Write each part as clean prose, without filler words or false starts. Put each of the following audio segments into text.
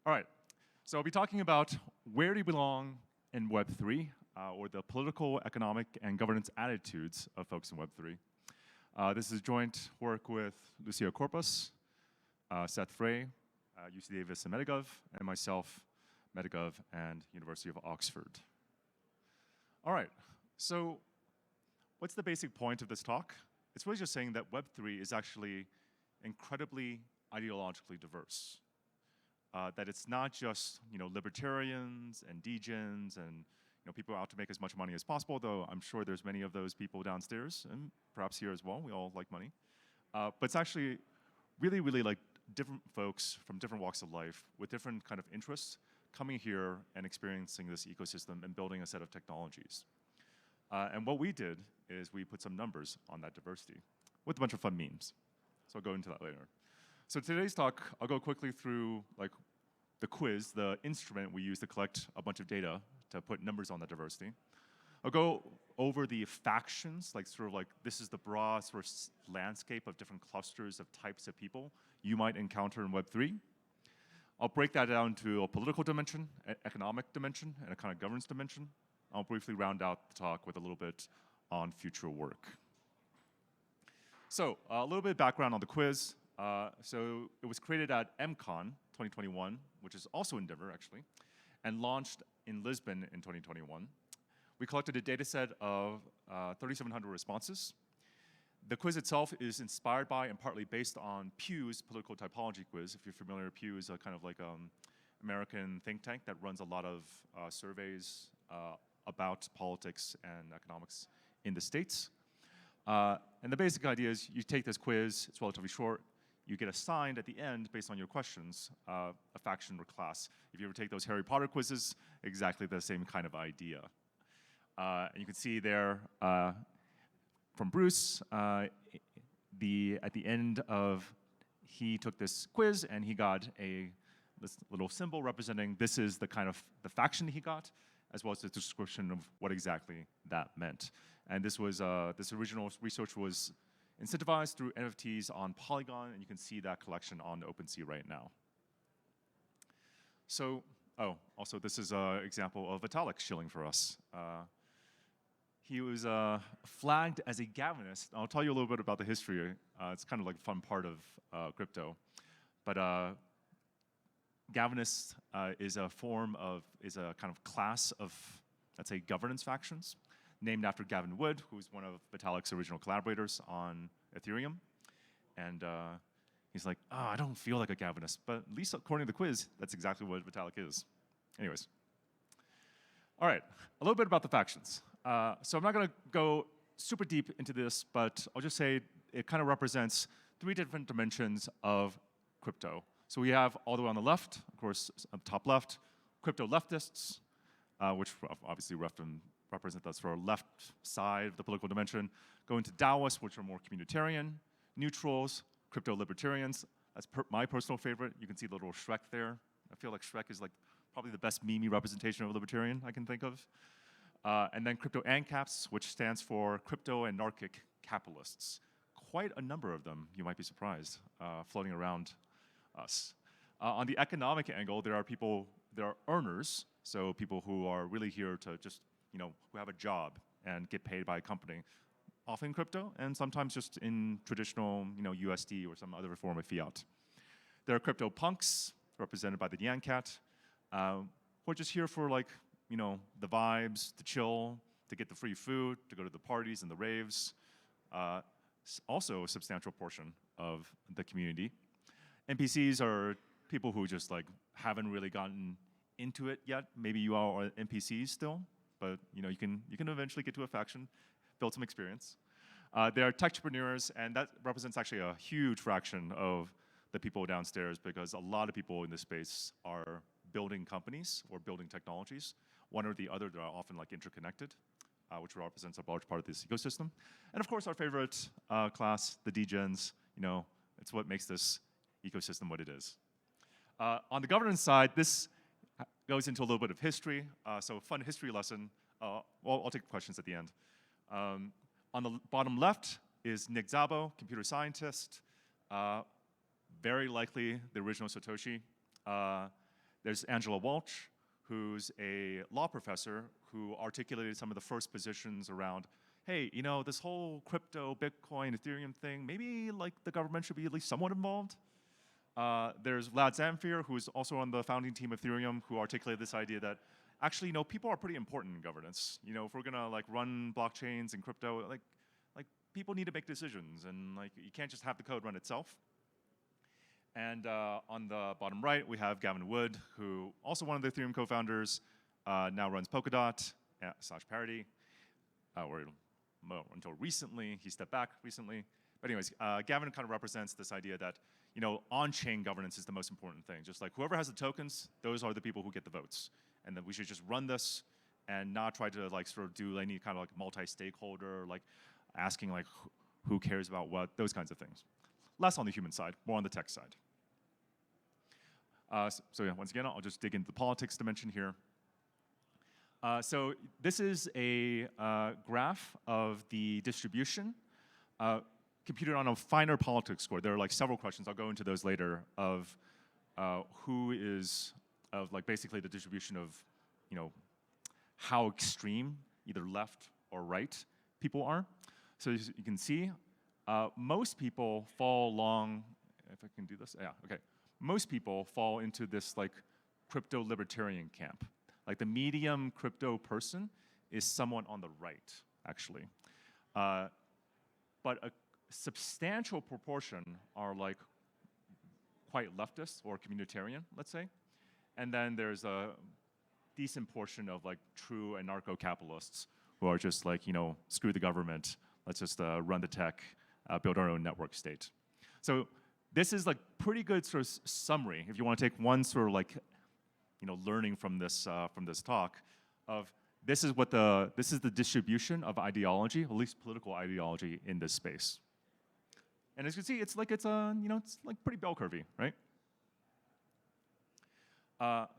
All right, so I'll be talking about where do you belong in Web3, or the political, economic, and governance attitudes of folks in Web3. This is joint work with Lucia Corpus, Seth Frey, UC Davis and Metagov, and myself, Metagov and University of Oxford. All right, so what's the basic point of this talk? It's really just saying that Web3 is actually incredibly ideologically diverse. That it's not just libertarians and degens and people out to make as much money as possible, though I'm sure there's many of those people downstairs and perhaps here as well. We all like money. But it's actually really, really like different folks from different walks of life with different kind of interests coming here and experiencing this ecosystem and building a set of technologies. And what we did is we put some numbers on that diversity with a bunch of fun memes. So I'll go into that later. So today's talk, I'll go quickly through like the quiz, the instrument we use to collect a bunch of data to put numbers on that diversity. I'll go over the factions, like sort of like this is the broad sort of landscape of different clusters of types of people you might encounter in Web3. I'll break that down to a political dimension, an economic dimension, and a kind of governance dimension. I'll briefly round out the talk with a little bit on future work. So a little bit of background on the quiz. So it was created at MCon 2021, which is also in Denver actually, and launched in Lisbon in 2021. We collected a data set of 3,700 responses. The quiz itself is inspired by and partly based on Pew's political typology quiz. If you're familiar, Pew is a kind of like American think tank that runs a lot of surveys about politics and economics in the States. And the basic idea is you take this quiz, it's relatively short, you get assigned at the end, based on your questions, a faction or class. If you ever take those Harry Potter quizzes, exactly the same kind of idea. And you can see there from Bruce, at the end of, he took this quiz and he got this little symbol representing this is the kind of the faction he got, as well as the description of what exactly that meant. And this was this original research was incentivized through NFTs on Polygon, and you can see that collection on OpenSea right now. So, also this is an example of Vitalik shilling for us. He was flagged as a Gavinist. I'll tell you a little bit about the history. It's kind of like a fun part of crypto. But Gavinist is a kind of class of, let's say, governance factions, named after Gavin Wood, who's one of Vitalik's original collaborators on Ethereum. And he's like, I don't feel like a Gavinist, but at least according to the quiz, that's exactly what Vitalik is. Anyways. All right, a little bit about the factions. So I'm not gonna go super deep into this, but I'll just say it kind of represents 3 different dimensions of crypto. So we have all the way on the left, of course, up top left, crypto leftists, which obviously represent us for our left side of the political dimension. Go into Taoists, which are more communitarian, neutrals, crypto libertarians. That's my personal favorite. You can see the little Shrek there. I feel like Shrek is like probably the best meme representation of a libertarian I can think of. And then crypto ANCAPs, which stands for crypto anarchic capitalists. Quite a number of them, you might be surprised, floating around us. On the economic angle, there are earners, so people who are really here to just, who have a job and get paid by a company, often in crypto, and sometimes just in traditional, USD or some other form of fiat. There are crypto punks, represented by the Nyan Cat, who are just here for like, the vibes, to chill, to get the free food, to go to the parties and the raves. Also a substantial portion of the community. NPCs are people who just like haven't really gotten into it yet. Maybe you all are NPCs still, but you can eventually get to a faction, build some experience. There are techpreneurs, and that represents actually a huge fraction of the people downstairs because a lot of people in this space are building companies or building technologies. One or the other, they're often like interconnected, which represents a large part of this ecosystem. And of course, our favorite class, the degens, it's what makes this ecosystem what it is. On the governance side, this goes into a little bit of history, so a fun history lesson. I'll take questions at the end. On the bottom left is Nick Szabo, computer scientist, very likely the original Satoshi. There's Angela Walsh, who's a law professor who articulated some of the first positions around, hey, you know, this whole crypto, Bitcoin, Ethereum thing, maybe like the government should be at least somewhat involved. There's Vlad Zamfir, who's also on the founding team of Ethereum, who articulated this idea that actually, you know, people are pretty important in governance. You know, if we're gonna like run blockchains and crypto, like people need to make decisions, and like you can't just have the code run itself. And on the bottom right, we have Gavin Wood, who also one of the Ethereum co-founders, now runs Polkadot / Parity, or until recently, he stepped back recently. But anyways, Gavin kind of represents this idea that, you know, on-chain governance is the most important thing. Just like whoever has the tokens, those are the people who get the votes. And then we should just run this and not try to like sort of do any kind of like multi-stakeholder, like asking like who cares about what, those kinds of things. Less on the human side, more on the tech side. So yeah, once again, I'll just dig into the politics dimension here. So this is a graph of the distribution computed on a finer politics score. There are like several questions, I'll go into those later, of who is, of like basically the distribution of, you know, how extreme, either left or right, people are. So as you can see, most people fall along, if I can do this, yeah, okay. Most people fall into this like crypto libertarian camp. Like the medium crypto person is someone on the right, actually. But a substantial proportion are like quite leftist or communitarian, let's say. And then there's a decent portion of like true anarcho-capitalists who are just like, you know, screw the government, let's just run the tech, build our own network state. So this is like pretty good sort of summary, if you want to take one sort of like, you know, learning from this talk, of this is the distribution of ideology, at least political ideology, in this space. And as you can see, it's like you know, it's like pretty bell curvy, right?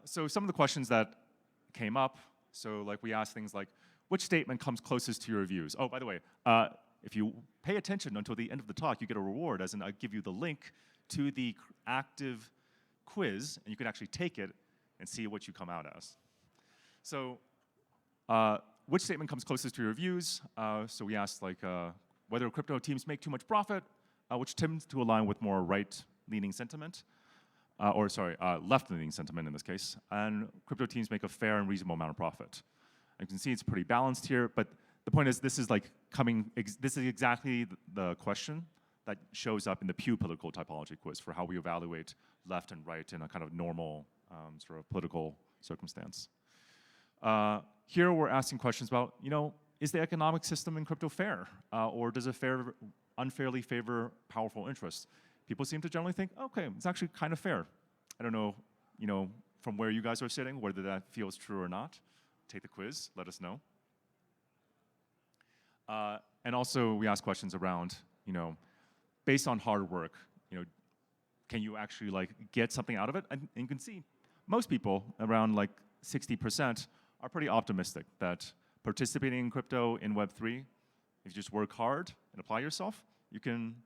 So some of the questions that came up, so like we asked things like, which statement comes closest to your views? Oh, by the way, if you pay attention until the end of the talk, you get a reward, as in I give you the link to the active quiz, and you can actually take it and see what you come out as. So which statement comes closest to your views? So we asked like whether crypto teams make too much profit, which tends to align with more right-leaning sentiment, left-leaning sentiment in this case, and crypto teams make a fair and reasonable amount of profit. You can see it's pretty balanced here, but the point is this is like this is exactly the question that shows up in the Pew political typology quiz for how we evaluate left and right in a kind of normal sort of political circumstance. Here we're asking questions about, you know, is the economic system in crypto fair? Or does it unfairly favor powerful interests? People seem to generally think, okay, it's actually kind of fair. I don't know, you know, from where you guys are sitting, whether that feels true or not. Take the quiz, let us know. And also we ask questions around, you know, based on hard work, you know, can you actually like get something out of it? And you can see most people, around like 60%, are pretty optimistic that participating in crypto in Web3, if you just work hard and apply yourself, you can,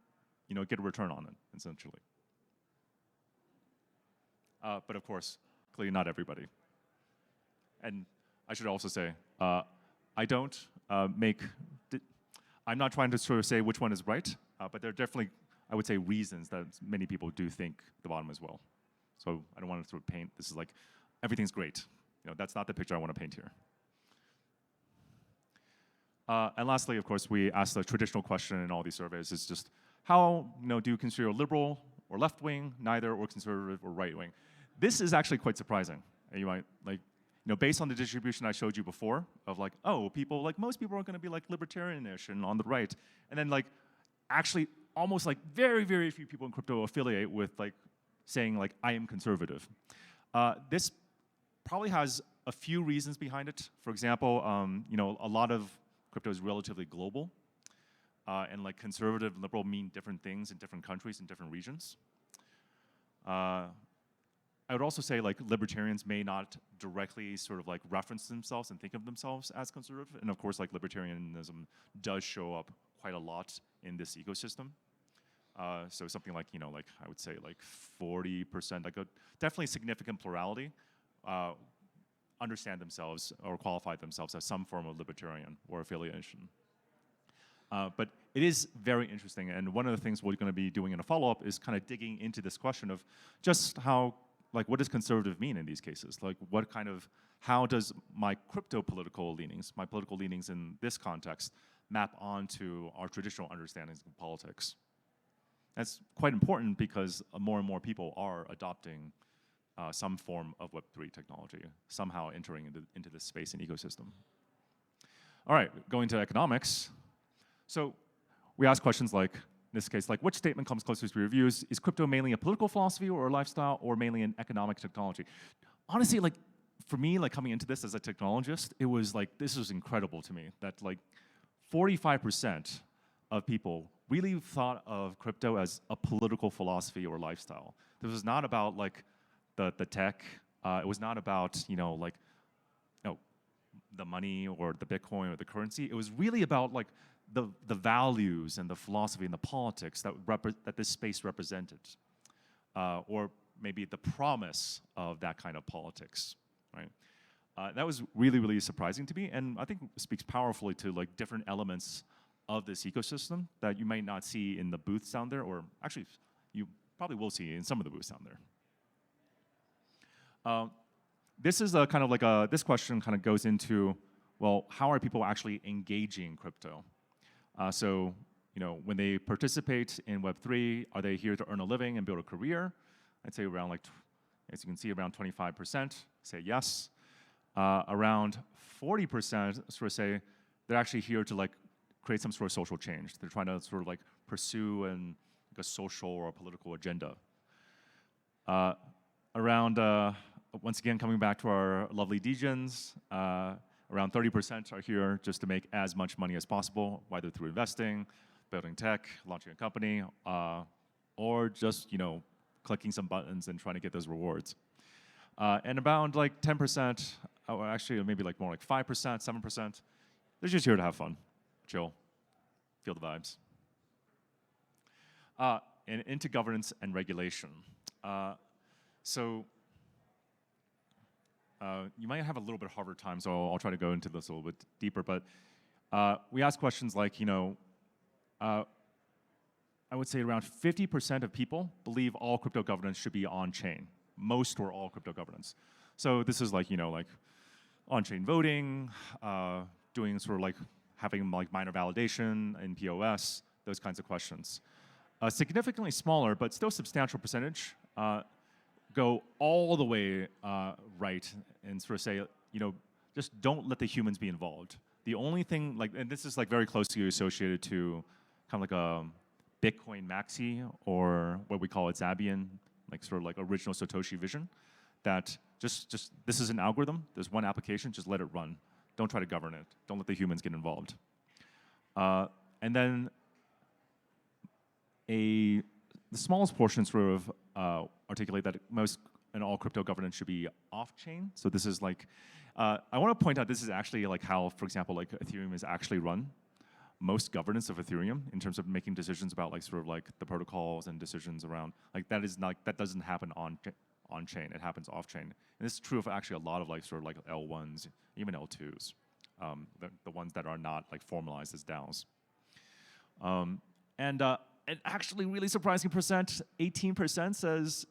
you know, get a return on it, essentially. But of course, clearly not everybody. And I should also say, I'm not trying to sort of say which one is right, but there are definitely, I would say, reasons that many people do think the bottom as well. So I don't want to sort of paint, this is like, everything's great. You know, that's not the picture I want to paint here. And lastly, of course, we ask the traditional question in all these surveys is just, how, you know, do you consider liberal or left-wing, neither, or conservative or right-wing? This is actually quite surprising. And you might, like, you know, based on the distribution I showed you before, of like, oh, people, like most people are gonna be like libertarian-ish and on the right. And then like, actually almost like very, very few people in crypto affiliate with like saying like, I am conservative. This probably has a few reasons behind it. For example, you know, a lot of crypto is relatively global. And like conservative and liberal mean different things in different countries and different regions. I would also say like libertarians may not directly sort of like reference themselves and think of themselves as conservative. And of course like libertarianism does show up quite a lot in this ecosystem. So something like, like I would say like 40%, like a definitely significant plurality, understand themselves or qualify themselves as some form of libertarian or affiliation. But it is very interesting, and one of the things we're going to be doing in a follow-up is kind of digging into this question of just how, like, what does conservative mean in these cases? Like, what kind of, how does my crypto political leanings, my political leanings in this context, map onto our traditional understandings of politics? That's quite important because more and more people are adopting some form of Web3 technology, somehow entering into this space and ecosystem. All right, going to economics. So we ask questions like, in this case, like, which statement comes closest to your views? Is crypto mainly a political philosophy or a lifestyle, or mainly an economic technology? Honestly, like, for me, like, coming into this as a technologist, it was like, this was incredible to me, that like 45% of people really thought of crypto as a political philosophy or lifestyle. This was not about like the tech. It was not about, like, the money or the Bitcoin or the currency. It was really about like the values and the philosophy and the politics that this space represented, or maybe the promise of that kind of politics, right? That was really, really surprising to me, and I think speaks powerfully to like different elements of this ecosystem that you might not see in the booths down there, or actually you probably will see in some of the booths down there. This is a kind of like this question kind of goes into, well, how are people actually engaging crypto? So, when they participate in Web3, are they here to earn a living and build a career? I'd say around like, as you can see, around 25% say yes. Around 40% sort of say they're actually here to like create some sort of social change. They're trying to sort of like pursue like a social or a political agenda. Once again, coming back to our lovely degens, around 30% are here just to make as much money as possible, whether through investing, building tech, launching a company, or just, clicking some buttons and trying to get those rewards. And about like 10%, or actually maybe like more like 5%, 7%, they're just here to have fun, chill, feel the vibes. And into governance and regulation. You might have a little bit harder time, so I'll try to go into this a little bit deeper. But we ask questions like, I would say around 50% of people believe all crypto governance should be on-chain, most or all crypto governance. So this is like, like on-chain voting, doing sort of like having like minor validation in POS, those kinds of questions. A significantly smaller, but still substantial percentage go all the way right and sort of say, just don't let the humans be involved. The only thing, like, and this is like very closely associated to kind of like a Bitcoin maxi, or what we call it Zabian, like sort of like original Satoshi vision, that just this is an algorithm, there's one application, just let it run. Don't try to govern it. Don't let the humans get involved. And then the smallest portion sort of articulate that most and all crypto governance should be off-chain. So this is like, I want to point out this is actually like how, for example, like Ethereum is actually run. Most governance of Ethereum in terms of making decisions about like sort of like the protocols and decisions around, like that doesn't happen on-chain, it happens off-chain. And this is true of actually a lot of like sort of like L1s, even L2s, the ones that are not like formalized as DAOs. An actually really surprising percent, 18% says,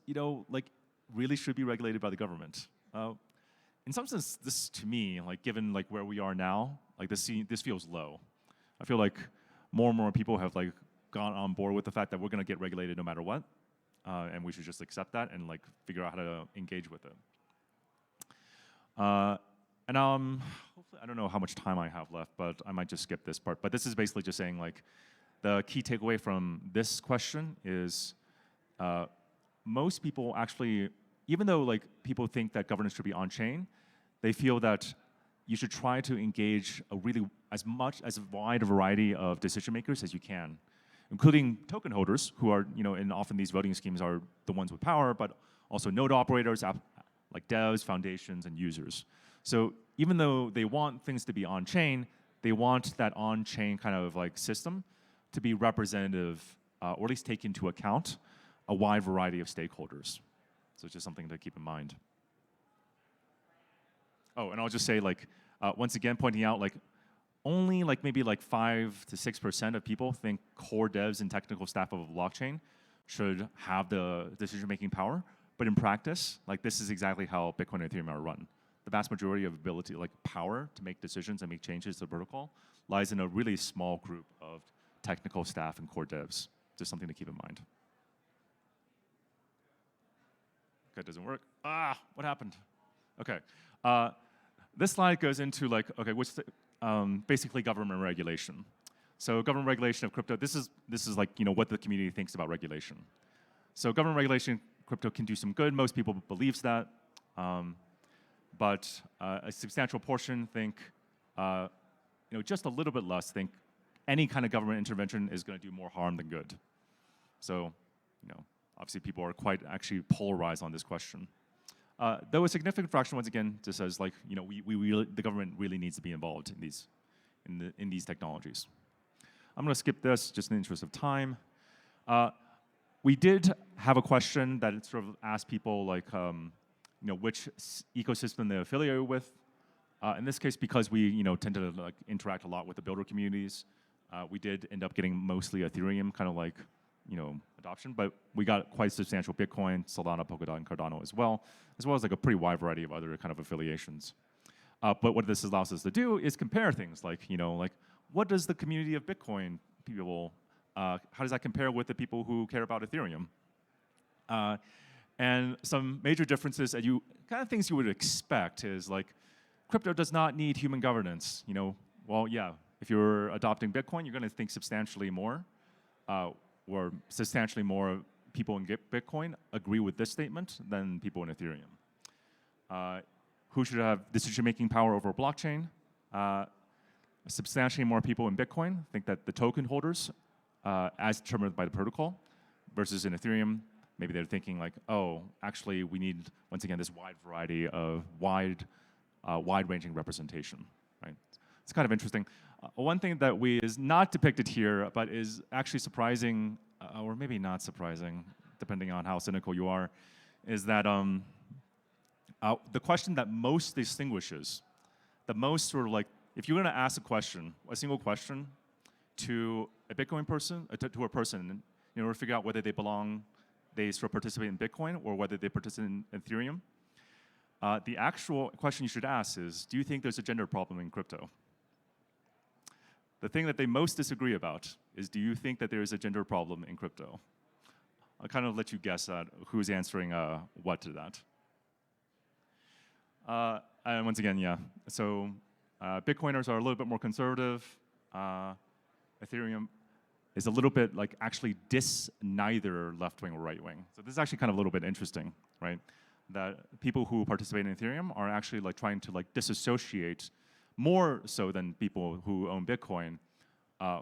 like really should be regulated by the government. In some sense, this to me, like given like where we are now, like this feels low. I feel like more and more people have like gone on board with the fact that we're going to get regulated no matter what, and we should just accept that and like figure out how to engage with it. Hopefully, I don't know how much time I have left, but I might just skip this part. But this is basically just saying like, the key takeaway from this question is most people actually, even though like people think that governance should be on-chain, they feel that you should try to engage as wide a variety of decision makers as you can, including token holders who are, and often these voting schemes are the ones with power, but also node operators, like devs, foundations, and users. So even though they want things to be on-chain, they want that on-chain kind of like system to be representative or at least take into account a wide variety of stakeholders. So it's just something to keep in mind. Oh, and I'll just say, like, once again, pointing out, like, only like maybe like 5 to 6% of people think core devs and technical staff of a blockchain should have the decision-making power. But in practice, like, this is exactly how Bitcoin and Ethereum are run. The vast majority of ability, like power to make decisions and make changes to the protocol, lies in a really small group of technical staff and core devs. Just something to keep in mind. Okay, it doesn't work. Ah, what happened? Okay. This slide goes into like, okay, what's the, basically government regulation. So government regulation of crypto, this is like, you know, what the community thinks about regulation. So government regulation crypto can do some good. Most people believes that. But a substantial portion think, you know, just a little bit less think any kind of government intervention is going to do more harm than good. So, you know, obviously people are quite actually polarized on this question. Though a significant fraction, once again, just says like, you know, the government really needs to be involved in these technologies. I'm going to skip this just in the interest of time. We did have a question that sort of asked people like, you know, which ecosystem they're affiliated with. In this case, because we, you know, tend to like interact a lot with the builder communities, we did end up getting mostly Ethereum kind of like, you know, adoption, but we got quite substantial Bitcoin, Solana, Polkadot, and Cardano as well as like a pretty wide variety of other kind of affiliations. But what this allows us to do is compare things like, you know, like what does the community of Bitcoin people, how does that compare with the people who care about Ethereum? And some major differences that kind of things you would expect is like, crypto does not need human governance. You know, well, yeah, if you're adopting Bitcoin, you're going to think substantially more, or substantially more people in Bitcoin agree with this statement than people in Ethereum. Who should have decision-making power over a blockchain? Substantially more people in Bitcoin think that the token holders, as determined by the protocol, versus in Ethereum, maybe they're thinking like, oh, actually we need, once again, this wide variety of wide-ranging representation, right? It's kind of interesting. One thing that is not depicted here, but is actually surprising, or maybe not surprising, depending on how cynical you are, is that the question that most distinguishes, the most sort of like, if you're going to ask a question, a single question, to a Bitcoin person, to a person, in order to figure out whether they sort of participate in Bitcoin or whether they participate in Ethereum, the actual question you should ask is, do you think there's a gender problem in crypto? The thing that they most disagree about is, do you think that there is a gender problem in crypto? I'll kind of let you guess at who's answering what to that. And once again, yeah, so Bitcoiners are a little bit more conservative. Ethereum is a little bit like actually neither left-wing or right-wing. So this is actually kind of a little bit interesting, right? That people who participate in Ethereum are actually like trying to like disassociate more so than people who own Bitcoin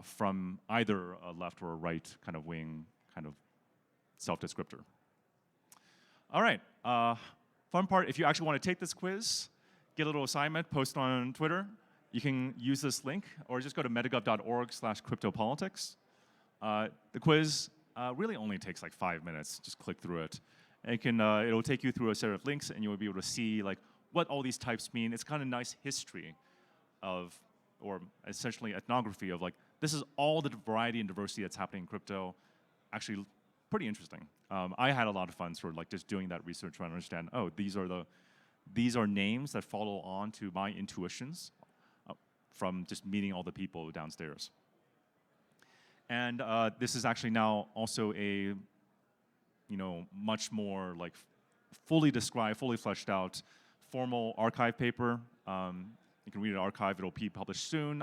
from either a left or a right kind of wing kind of self-descriptor. All right, fun part, if you actually want to take this quiz, get a little assignment, post on Twitter, you can use this link or just go to metagov.org/cryptopolitics. The quiz really only takes like 5 minutes, just click through it. And it'll take you through a set of links and you'll be able to see like what all these types mean. It's kind of nice history of, or essentially ethnography of like, this is all the variety and diversity that's happening in crypto. Actually, pretty interesting. I had a lot of fun sort of like just doing that research, trying to understand, oh, these are names that follow on to my intuitions from just meeting all the people downstairs. And this is actually now also a, you know, much more like fully described, fully fleshed out, formal archive paper. You can read an archive, it'll be published soon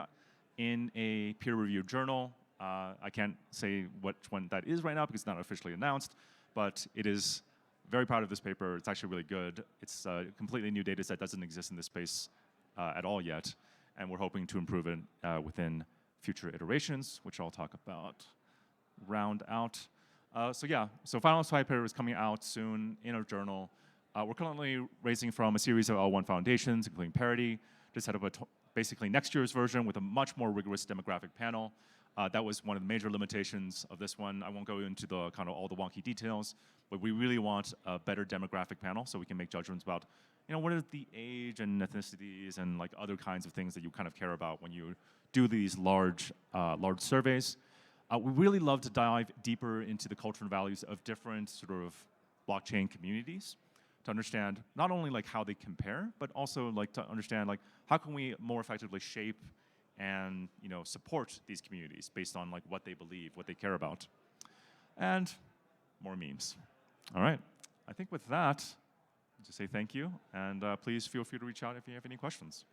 in a peer-reviewed journal. I can't say which one that is right now because it's not officially announced, but it is very proud of this paper. It's actually really good. It's a completely new data set, doesn't exist in this space at all yet, and we're hoping to improve it within future iterations, which I'll talk about, round out. So yeah, so final slide paper is coming out soon in our journal. We're currently raising from a series of L1 foundations, including Parity, to set up basically next year's version with a much more rigorous demographic panel. That was one of the major limitations of this one. I won't go into the kind of all the wonky details, but we really want a better demographic panel so we can make judgments about, what are the age and ethnicities and like other kinds of things that you kind of care about when you do these large surveys. We really love to dive deeper into the culture and values of different sort of blockchain communities to understand not only like how they compare, but also like to understand like how can we more effectively shape and support these communities based on like what they believe, what they care about, and more memes. All right, I think with that, I'll just say thank you, and please feel free to reach out if you have any questions.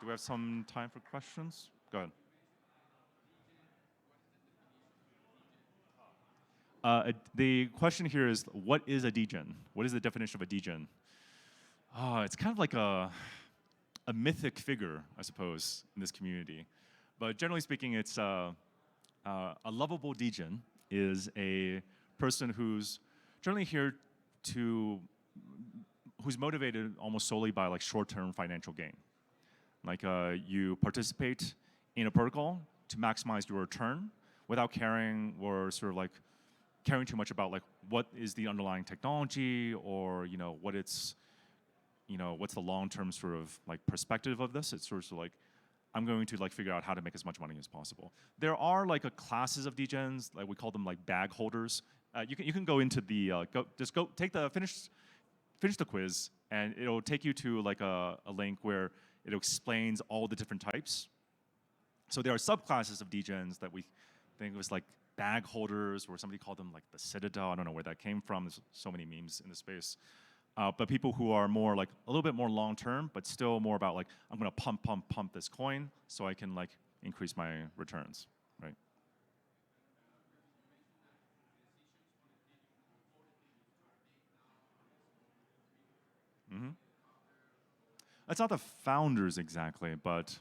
Do we have some time for questions? Go ahead. The question here is, what is a degen? What is the definition of a degen? It's kind of like a mythic figure, I suppose, in this community. But generally speaking, it's a lovable degen is a person who's generally here who's motivated almost solely by like short-term financial gain. Like you participate in a protocol to maximize your return without caring or sort of like caring too much about like what is the underlying technology or what's the long-term sort of like perspective of this. It's sort of like I'm going to like figure out how to make as much money as possible. There are like classes of degens, like we call them like bag holders. You can go into the finish the quiz, and it'll take you to like a link where it explains all the different types. So there are subclasses of degens that we think was like bag holders, or somebody called them like the Citadel. I don't know where that came from. There's so many memes in the space. But people who are more like a little bit more long-term, but still more about like, I'm gonna pump this coin so I can like increase my returns, right? Mm-hmm. That's not the founders exactly, but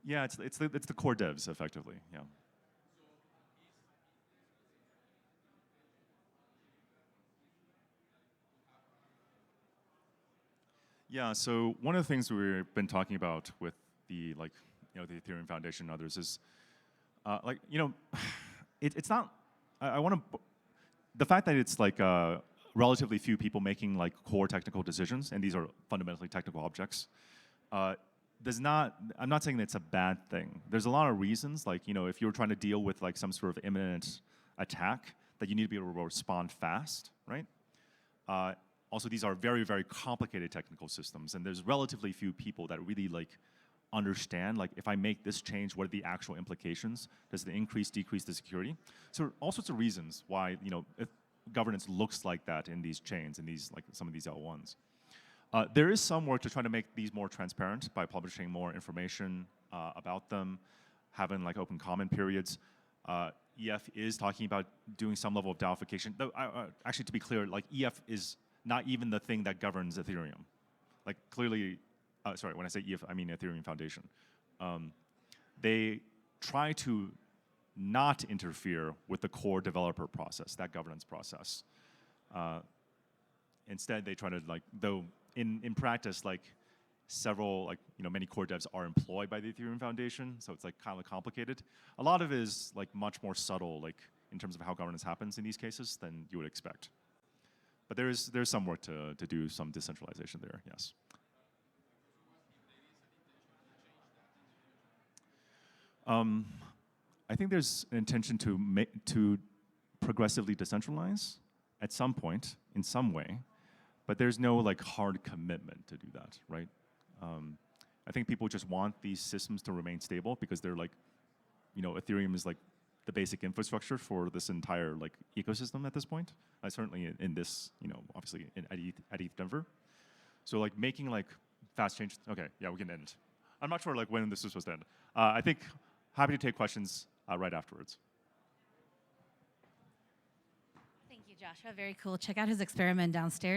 yeah, it's the core devs effectively, yeah. Yeah, so one of the things we've been talking about with the the Ethereum Foundation and others is it's not. I want to. The fact that it's like relatively few people making like core technical decisions, and these are fundamentally technical objects, does not. I'm not saying that it's a bad thing. There's a lot of reasons, like if you're trying to deal with like some sort of imminent attack, that you need to be able to respond fast, right? Also, these are very, very complicated technical systems, and there's relatively few people that really like understand, like, if I make this change, what are the actual implications? Does it increase, decrease the security? So all sorts of reasons why, if governance looks like that in these chains, in these, like, some of these L1s. There is some work to try to make these more transparent by publishing more information about them, having, like, open comment periods. EF is talking about doing some level of DAOification. Though, actually, to be clear, like, EF is not even the thing that governs Ethereum. Like, clearly, sorry, when I say EF, I mean Ethereum Foundation. They try to not interfere with the core developer process, that governance process. Instead, they try to, like, though in practice, like, several, like, many core devs are employed by the Ethereum Foundation, so it's, like, kind of complicated. A lot of it is, like, much more subtle, like, in terms of how governance happens in these cases than you would expect. But there's some work to do some decentralization there, yes. I think there's an intention to progressively decentralize at some point, in some way, but there's no like hard commitment to do that, right? I think people just want these systems to remain stable because they're like, Ethereum is like the basic infrastructure for this entire like ecosystem at this point. Certainly in this, obviously at ETH Denver. So like making like fast changes. Okay, yeah, we can end. I'm not sure like when this was supposed to end. I think happy to take questions right afterwards. Thank you, Joshua. Very cool. Check out his experiment downstairs.